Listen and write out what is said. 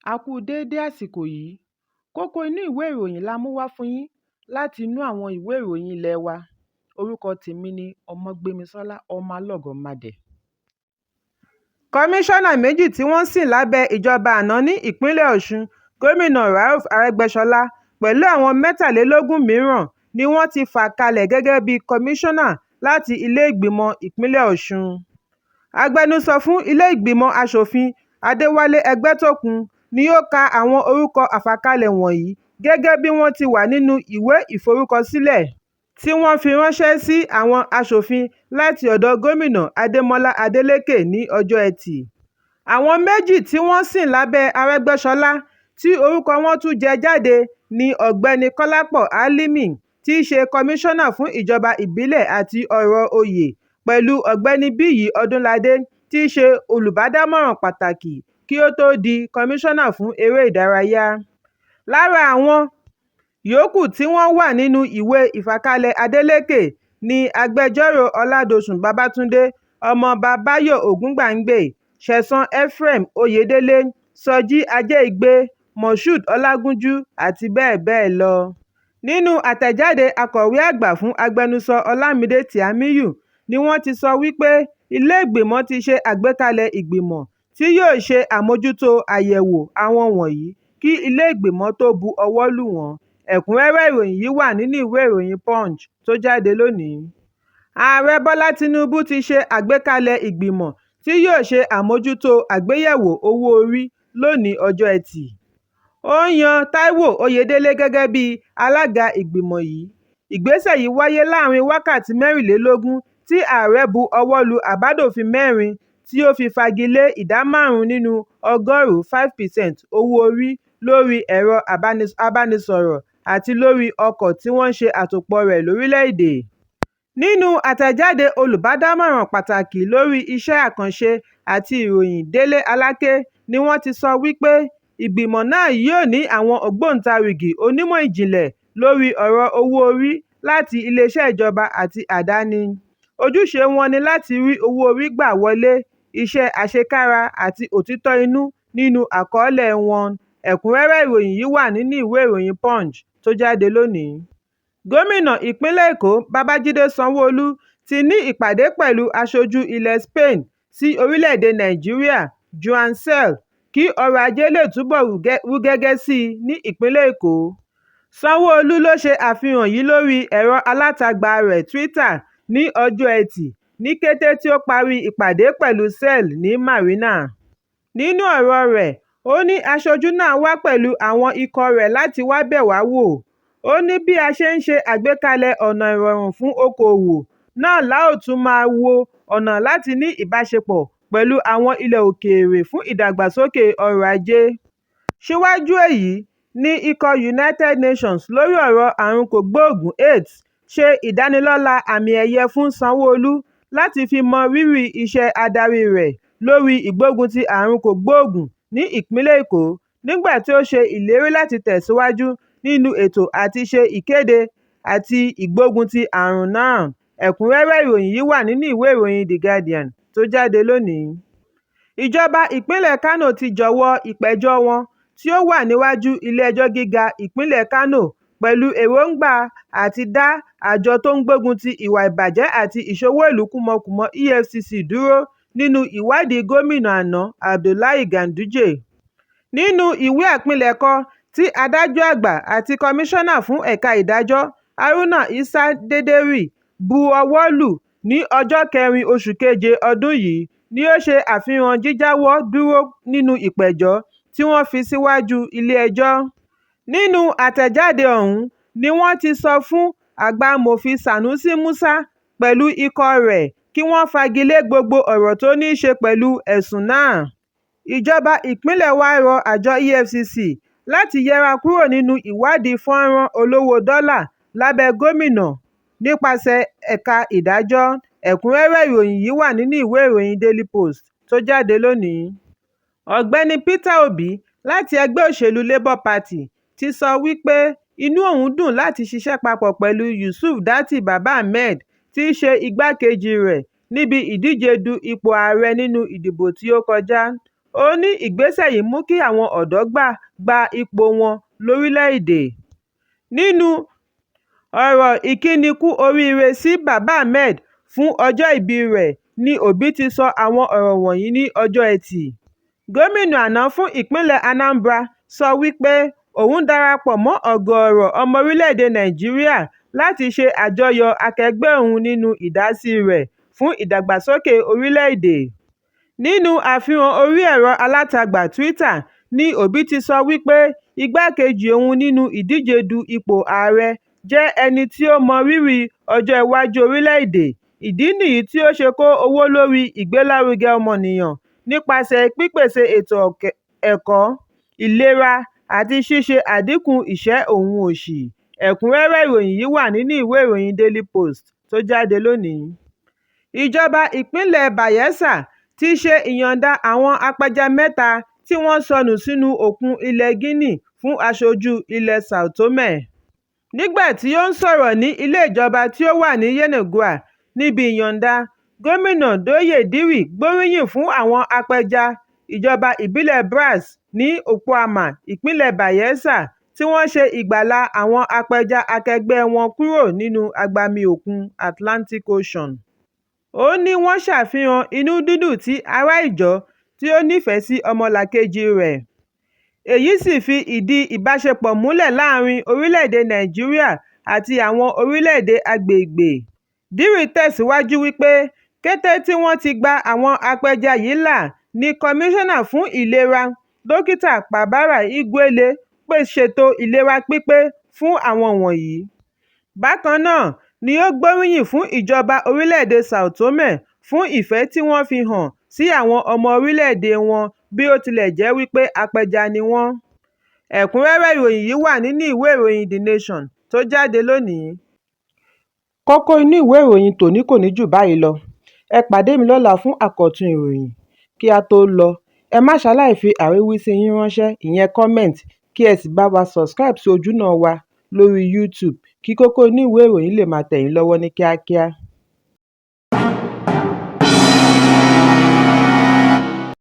A kú déédé àsìkò yìí. Kókó inú ìwé ìròyìn la mú wá fún yín láti inú àwọn ìwé ìròyìn ilé wa. Orúkọ tèmi ni Ọmọgbémisọ́lá ọmọ Alọ́gọ̀madẹ̀. Kọmíṣánná méjì tí wọ́n sìn lábẹ́ ìjọba àná ní ìpínlẹ̀ Ọ̀ṣun, Gómìnà Rauf Arẹ́gbẹ́ṣọlá pẹ̀lú àwọn 23 mìíràn ni wọ́n ti fà kalẹ̀ gẹ́gẹ́ bí kọmíṣánná láti ilé ìgbìmọ̀ ìpínlẹ̀ Ọ̀ṣun. Agbẹnusọ fún ilé ìgbìmọ̀ aṣòfin Adéwálé Ẹgbẹ́tókun ni ó ka àwọn orúkọ àfàkalẹ̀ wọ̀nyí gẹ́gẹ́ bí wọ́n ti wà nínú ìwé ìforúkọsílẹ̀ tí wọ́n fi ránṣẹ́ sí àwọn aṣòfin láti ọ̀dọ̀ Gómìnà Adémọ́lá Adélékè ní ọjọ́ Ẹtì. Àwọn méjì tí wọ́n sìn lábẹ́ Arẹ́gbẹ́ṣọlá tí orúkọ wọn tún jẹ jáde ni Ọ̀gbẹ́ni Kọ́lápọ̀ Álímì tí í ṣe kọmíṣánná fún ìjọba ìbílẹ̀ àti ọ̀rọ̀ oyè pẹ̀lú Ọ̀gbẹ́ni Bíyì Ọdúnládé tí í ṣe olùbádámọ̀ràn pàtàkì kí ó tó di kọmíṣánná fún eré ìdárayá. Lára àwọn yòókù tí wọ́n wà nínú ìwé ìfàkalẹ̀ Adélékè ni agbẹjọ́rò Ọládòsùn Babátúndé, Ọmọọba Báyọ̀ Ògúngbàngbè, Ṣẹ̀san Ephraim Oyèdélé, Sọjí Ajéìgbé, Moshood Ọlágúnjú àti bẹ́ẹ̀ bẹ́ẹ̀ lọ. Nínú àtẹ̀jáde akọ̀wé àgbà fún agbẹnusọ Ọlámídé Tìámíyù ni wọ́n ti sọ wípé ilé ìgbìmọ̀ ti ṣe àgbékalẹ̀ ìgbìmọ̀ tí yóò ṣe àmójútó àyẹ̀wò àwọn wọ̀nyí kí ilé ìgbìmọ̀ tó bu ọwọ́ lù wọ́n. Ẹ̀kúnrẹ́rẹ́ ìròyìn yìí wà nínú ìwé ìròyìn Punch tó jáde lónìí. Ààrẹ Bọ́lá Tinubu ti ṣe àgbékalẹ̀ ìgbìmọ̀ tí yóò ṣe àmójútó àgbéyẹ̀wò owó orí lónìí ọjọ́ Ẹtì. Ó yan Táíwò Oyèdélé gẹ́gẹ́ bí alága ìgbìmọ̀ yìí. Ìgbésẹ̀ yìí wáyé láàrin wákàtí 24 tí ààrẹ bu ọwọ́ lu àbádòfin 4 tí ó fi fagilé ìdá 5 nínú ọgọ́rùn-ún 5% owó orí lórí ẹ̀rọ abánisọ̀rọ̀ àti lórí ọkọ̀ tí wọ́n ṣe àtòpọ̀ rẹ̀ lórílẹ̀-èdè. Nínú àtẹ̀jáde olùbádámọ̀ràn pàtàkì lórí iṣẹ́ àkànṣe àti ìròyìn Délé Aláké ni wọ́n ti sọ wípé ìgbìmọ̀ náà yóò ní àwọn ògbóǹtarìgì onímọ̀ ìjìnlẹ̀ lórí ọ̀rọ̀ owó orí láti iléeṣẹ́ ìjọba àti àdáni. Ojúṣe wọn ni láti rí owó orí gbà wọlé, iṣẹ́ àṣekára àti òtítọ́ inú nínú àkọọ́lẹ̀ wọn. Ẹ̀kúnrẹ́rẹ́ ìròyìn yìí wà nínú ìwé ìròyìn Punch tó jáde lónìí. Gómìnà ìpínlẹ̀ Èkó Babájídé Sanwó-Olú ti ní ìpàdé pẹ̀lú aṣojú ilẹ̀ Spain sí orílẹ̀-èdè Nàìjíríà Joan Cel kí ọrọ̀ ajé lè túbọ̀ rú gẹ́gẹ́ sí i ní ìpínlẹ̀ Èkó. Sanwó-Olú ló ṣe àfihàn yìí lórí ẹ̀rọ alátagbà rẹ̀ Twitter ní ọjọ́ Ẹtì ní kété tí ó parí ìpàdé pẹ̀lú Cel ní Marina. Nínú ọ̀rọ̀ rẹ̀, ó ní aṣojú náà wá pẹ̀lú àwọn ikọ̀ rẹ̀ láti wá bẹ̀ wá wò. Ó ní bí a ṣe ń ṣe àgbékalẹ̀ ọ̀nà ìrọ̀rùn fún okòòwò náà la ó tún máa wo ọ̀nà láti ní ìbáṣepọ̀ pẹ̀lú àwọn ilẹ̀ òkèèrè fún ìdàgbàsókè ọrọ̀ ajé. Síwájú èyí ní ikọ̀ United Nations lórí ọ̀rọ̀ àrùn kògbóògùn AIDS ṣe ìdánilọ́lá àmì ẹ̀yẹ fún Sanwó-Olú láti fi mọ rírì iṣẹ́ adarí rẹ̀ lórí ìgbógunti àrùn kògbóògùn ní ìpínlẹ̀ Èkó nígbà tí ó ṣe ìlérí láti tẹ̀síwájú nínú ètò àti ṣe ìkéde àti ìgbógunti àrùn náà. Ẹ̀kúnrẹ́rẹ́ ìròyìn yìí wà nínú ìwé ìròyìn The Guardian tó jáde lónìí. Ìjọba ìpínlẹ̀ Kano ti jọ̀wọ́ ìpẹ̀jọ́ wọn tí ó wà níwájú ilé-ẹjọ́ gíga ìpínlẹ̀ Kano pẹ̀lú èròǹgbà àti dá àjọ tó ń gbógun ti ìwà ìbàjẹ́ àti ìṣòwò ìlú kúmọkùmọ EFCC dúró nínú ìwádìí gómìnà àná Abdullahi Ganduje. Nínú ìwé àpilẹ̀kọ tí adájọ́ àgbà àti kọmíṣánná fún ẹ̀ka ìdájọ́ Haruna Isa Dederi bu ọwọ́ lù ní ọjọ́ 4 oṣù keje ọdún yìí ni ó ṣe àfihàn jíjáwọ́ dúró nínú ìpẹ̀jọ́ tí wọ́n fi síwájú ilé-ẹjọ́. Nínú àtẹ̀jáde ọ̀hún ni wọ́n ti sọ fún àgbà amòfin Sanusi Musa pẹ̀lú ikọ̀ rẹ̀ kí wọ́n fagilé gbogbo ọ̀rọ̀ tó ní í ṣe pẹ̀lú ẹ̀sùn náà. Ìjọba ìpínlẹ̀ wa rọ àjọ EFCC láti yẹra kúrò nínú ìwádìí fọ́nrán olówó dọ́là lábẹ́ gómìnà nípasẹ̀ ẹ̀ka ìdájọ́. Ẹ̀kúnrẹ́rẹ́ ìròyìn yìí wà nínú ìwé ìròyìn Daily Post tó jáde lónìí. Ọ̀gbẹ́ni Peter Obi láti ẹgbẹ́ òṣèlú Labour Party ti sọ wípé inú òun dùn láti ṣiṣẹ́ papọ̀ pẹ̀lú Yusuf Datti Baba Ahmed tí í ṣe igbákejì rẹ̀ níbi ìdíje du ipò ààrẹ nínú ìdìbò tí ó kọjá. Ó ní ìgbésẹ̀ yìí mú kí àwọn ọ̀dọ́ gba ipò wọn lórílẹ̀-èdè. Nínú ọ̀rọ̀ ìkíni kú oríire sí Bàbá Ahmed fún ọjọ́ ìbí rẹ̀ ni Obi ti sọ àwọn ọ̀rọ̀ wọ̀nyí ní ọjọ́ Ẹtì. Gómìnà àná fún ìpínlẹ̀ Anambra sọ wípé òun darapọ̀ mọ́ ọ̀gọ̀ọ̀rọ̀ ọmọ orílẹ̀-èdè Nàìjíríà láti ṣe àjọyọ̀ akẹgbẹ́ òun nínú ìdásí rẹ̀ fún ìdàgbàsókè orílẹ̀-èdè. Nínú àfihàn orí ẹ̀rọ alátagbà Twitter ni Obi ti sọ wípé igbákejì òun nínú ìdíje du ipò ààrẹ jẹ́ ẹni tí ó mọ rírì ọjọ́ iwájú orílẹ̀-èdè. Ìdí nìyí tí ó ṣe kó owó lórí ìgbélárugẹ ọmọnìyàn nípasẹ̀ pípèsè ètò ẹ̀kọ́, ìlera àti ṣíṣe àdínkù ìṣẹ́ òun òṣì. Ẹ̀kúnrẹ́rẹ́ ìròyìn yìí wà nínú ìwé ìròyìn Daily Post tó jáde lónìí. Ìjọba ìpínlẹ̀ Bayelsa ti ṣe ìyọ̀ǹda àwọn apẹja mẹ́ta tí wọ́n sọnù sínú òkun ilẹ̀ Guinea fún aṣojú ilẹ̀ Sao Tome. Nígbà tí ó ń sọ̀rọ̀ ní ilé ìjọba tí ó wà ní Yenagoa níbi ìyọ̀ǹda, Gómìnà Doye Diri gbóríyìn fún àwọn apẹja ìjọba ìbílẹ̀ Bras ní Okuama, ìpínlẹ̀ Bayelsa, tí wọ́n ṣe ìgbàlà àwọn apẹja akẹgbẹ́ wọn kúrò nínú agbami òkun Atlantic Ocean. Ó ní wọ́n ṣàfihàn inú dídùn tí ará Ìjọ tí ó nífẹ̀ẹ́ sí ọmọlàkejì rẹ̀. Èyí sì fi ìdí ìbáṣepọ̀ múlẹ̀ láàrin orílẹ̀-èdè Nàìjíríà àti àwọn orílẹ̀-èdè agbègbè. Diri tẹ̀síwájú wípé kété tí wọ́n ti gba àwọn apẹja yìí là ní Kọmíṣánná fún Ìlera Dókítà Pàbárà Igwele ṣètò ìlera pípé fún àwọn wọ̀nyí. Bákan náà ni ó gbóríyìn fún ìjọba orílẹ̀-èdè Sao Tome fún ìfẹ́ tí wọ́n fi hàn sí àwọn ọmọ orílẹ̀-èdè wọn bí ó tilẹ̀ jẹ́ wípé apẹja ni wọ́n. Ẹ̀kúnrẹ́rẹ́ ìròyìn yìí wà nínú ìwé ìròyìn The Nation tó jáde lónìí. Kókó inú ìwé ìròyìn tòní kò ní jù báyìí lọ. Ẹ pàdé mi lọ́la fún àkọ́tún ìròyìn. Kí a tó lọ, ẹ má ṣaláì fi àríwísí yín ránṣẹ́, ìyẹn comment, kí ẹ sì bá wa subscribe sí ojúnà wa lórí YouTube kí Kókó Inú Ìwé Ìròyìn lè máa tẹ̀ yín lọ́wọ́ ní kíákíá.